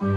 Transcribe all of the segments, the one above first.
How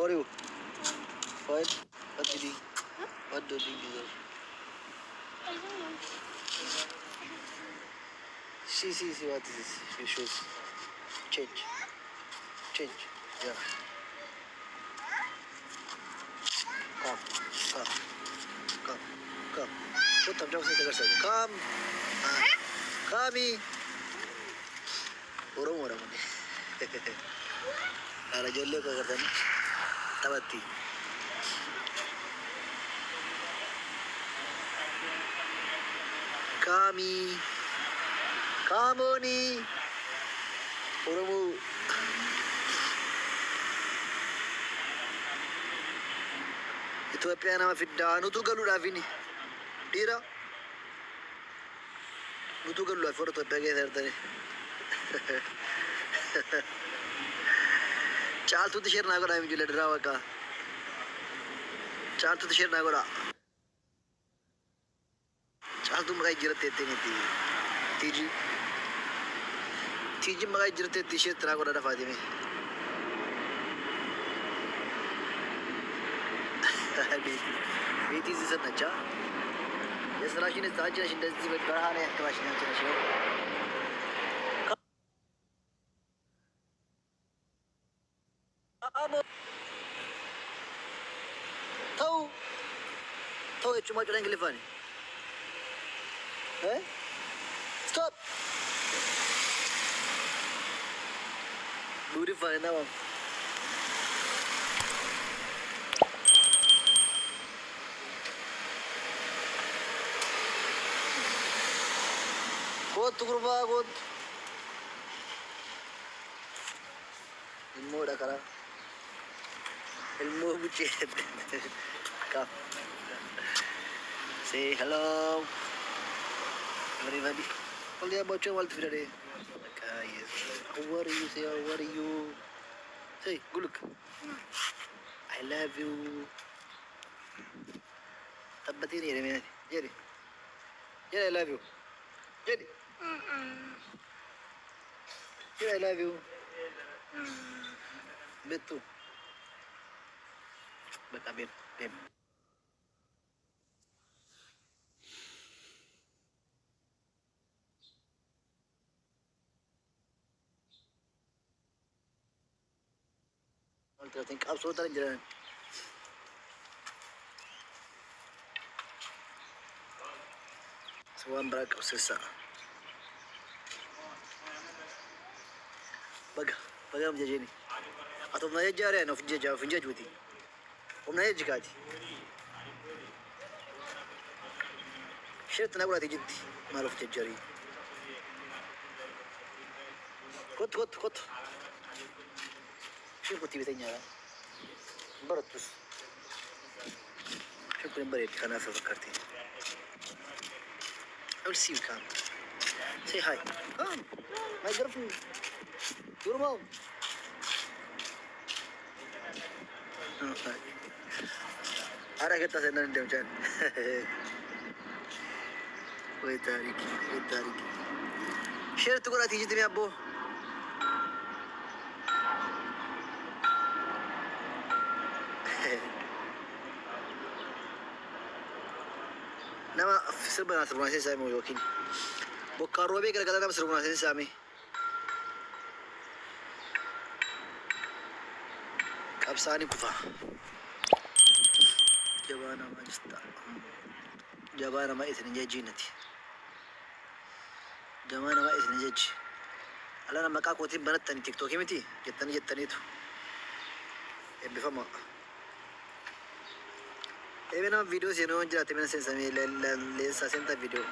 are you? Fine. What did you? What do you deserve? See, what is this? Your shoes. Change. Change. Yeah. Come. Come. Come. Come. Put up, jump, come. Ah. Kami. Oromo. Ara jolle ko gardan. Tabatti. Kami. Kamoni. Oromo. Itoophiyaa nama fiddaa nutu galuudhaaf inni dhiira nutu galuudhaaf warra Itoophiyaa keessa jirtani. Caaltuutti ishee naa godhaa ijoollee diraa bakka caaltuutti ishee naa godhaa caaltuun maqaa jiratte jettee miti tiiji maqaa jiratte jettee ishee naa godhaa dafaa deeme. ቤቲ እዚህ ሰነቻ የስራሽን ታጅነሽ እንደዚህ በበረሃ ላይ ያከባሽ ነች ነው ተው ተው እቹ ማጭረን ግልፋኒ ስቶፕ ዱሪፋኒ ነው Kod kurba kod. Ilmu dah kara. Ilmu bucin. Come. Say hello. Everybody. All the about your world today. Yes. How are you? Say how are you? Say good look. I love you. Tabbatini yere mena. Yere. Yere I love you. Yere. Yeah, I love you. Betu. Beta bem. I think absolutely dangerous. So one break of sisa. Baga mjajeni. Atomna yajare no finja juti. Omna yajikati. Shirt na gula tijiti. Maruf jajari. Kot. Shirt ko tibitanya. Baratus. Shirt ko nimbaret kana fakarti. I will see you come. Say hi. Come. My girlfriend. Your mom. Ara kita senang jam-jam. Wait tariki. Share tu kau nanti jadi apa? Nama sebenarnya saya mau yakin. Bukan robe kata nama sebenarnya saya mi. Absani kufa. Jabana majista. Jabana ma isni jajinati. Jamana ma isni jaji. أنا مكا كوتين بنتني تيك توك متي جتني تو بفما إبنا فيديو سينو جراتي من سنسمي ل ساسنتا فيديو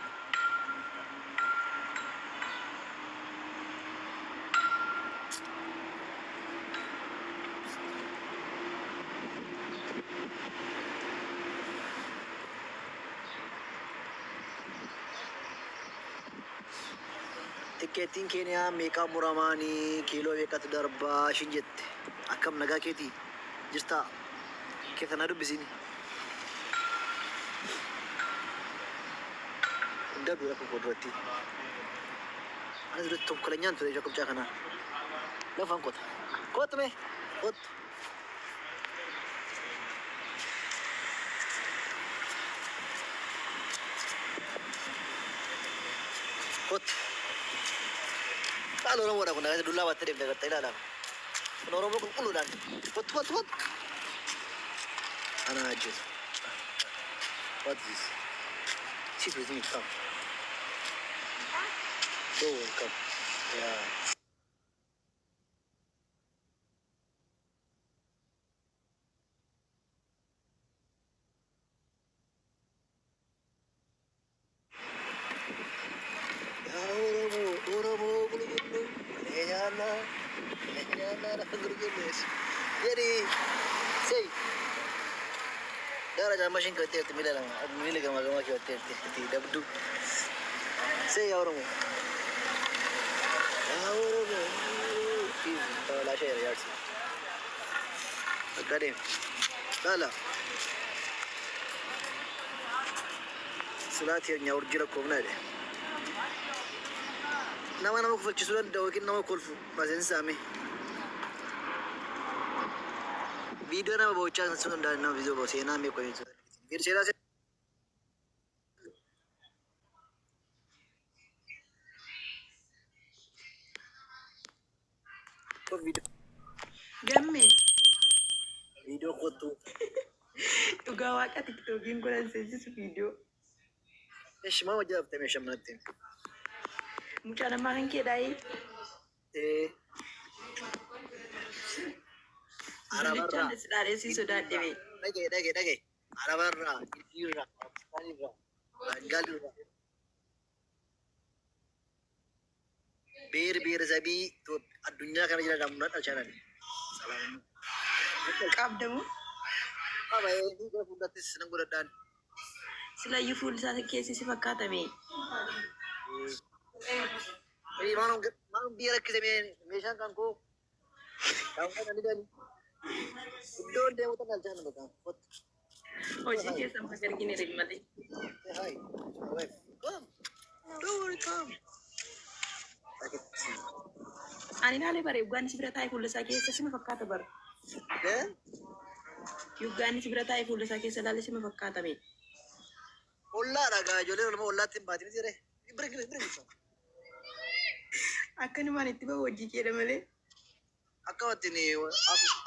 تكتين كينيا ميكا مراماني كيلو ميكا تدربا شنجت أكم نجا كيتي جستا كيف أنا بسيني ده بيرا كودرتي أنا زرت توم كلنيان تري جاكم جاكنا لا فان كوت مي كوت كوت قالوا نورا كنا دولا واتري بدا تيلا لا نورا بكون كله دان كوت أنا عجز what is this sit with me come go come yeah jadi say darah jangan machine kereta mila lah mila gama kereta tidak betul say orang لا شيء يا أرسل كريم لا سلاتي يا ورجلك كومنادي نما نما كفل جسولان دوكين نما كلفو بس إنسامي فيديو نما بوچا سنسون دار نما فيديو بوسي نامي كوي फिर सेरा से तो Gamme. Video को Dhugaa waaqa tiktookiin godhan seensisu viidiyoo. ايش ما وجبت مش منتين Mucaa namaa kan keedhaa'ee ايه billichaan dhaadheessii sodaadhe bee. dhage arabarraa irraa pakistaanirraa bangaalirraa biheersabii addunyaa kana jira daamuna dhalchanani Qabdamu qaba eeguu gara fuuldattis nan godhadhaan silayyuu fuulli isaa keessi si fakkaata bee. maanum biyya rakkise meeshaan kan koo daamuna kan dhidhani iddoo deemu tan dhalchan baqa Hojii keessan bakka argine malee. hi wife come don't worry come Ani ilaalee bare Uggaanni si bira taa'ee fuulli isaa keessa si fakkaata bara. Uggaanni si bira taa'ee fuulli isaa keessa ilaalee si fakkaata bee. ollaa dhagaa ijoollee olma ollaatti hin baatin jire bira Akkanumaan itti bahu hojii keedha malee. akkamattiin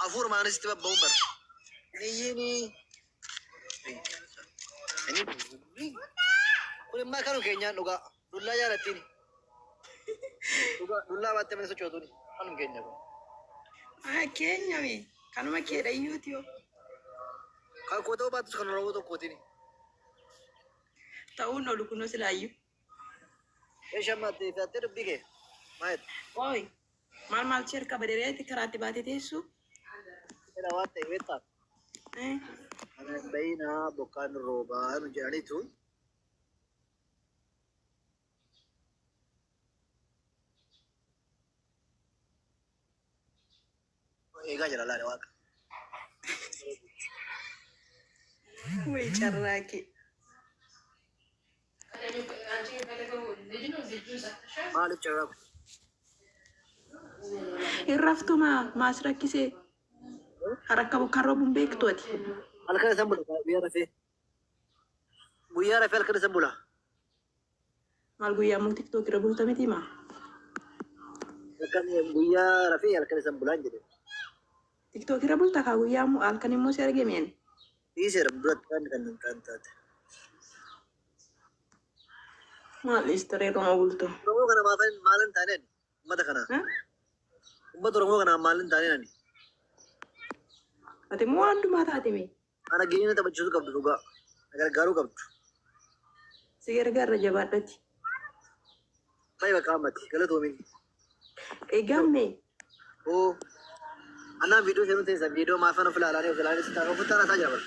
hafuura maanis itti babba'uun bara niyyini kun immaa kanu keenyaan dhugaa dullaa jaalattiin dullaa baattee mana sochootuni kanum keenya kun Keenya bee kanuma keedha iyyuuti yoo. kan koo ta'uu baattus kan oromoo tokkootiin Ta'uun oolu kunoo silaayyuu. eeshammaatti fiyaattee dubbii kee maayet Ooyi maal cheerka badeereeti karaatti baatee teessu. jedha waan ta'e beektaa ana bayinaa bokkaan roobaa nu jedhaniitu eegaa jira laale waaqa Wayii carraaqee. maaliif carraa Irraftuma maas rakkisee haraka bokkaan roobuun beektooti. halkan isan bula guyyaa rafee halkan isan bula Maal guyyaa muk tiktook irra bulta miti maa. halkan guyyaa rafee halkan isan bulaan jedhe Tiktook irra bulta kaa guyyaa halkan immoo si argameen. dhiiseera duratti kan taate Maal istiree dhuma bultu. oromoo kana maalan taaneen ummata kana ummata Oromoo kana maalin taane nani ati moo hundumaa taate mee ana geenya taphachiisuu qabdu dhugaa gargaaruu qabdu si gargaarra jabaadhati baay'ee bakka ammati galatoomi eegamme oo ana video seenuu teessa video maafana filaalanii filaalanii sitaa qabutti ana isaa jira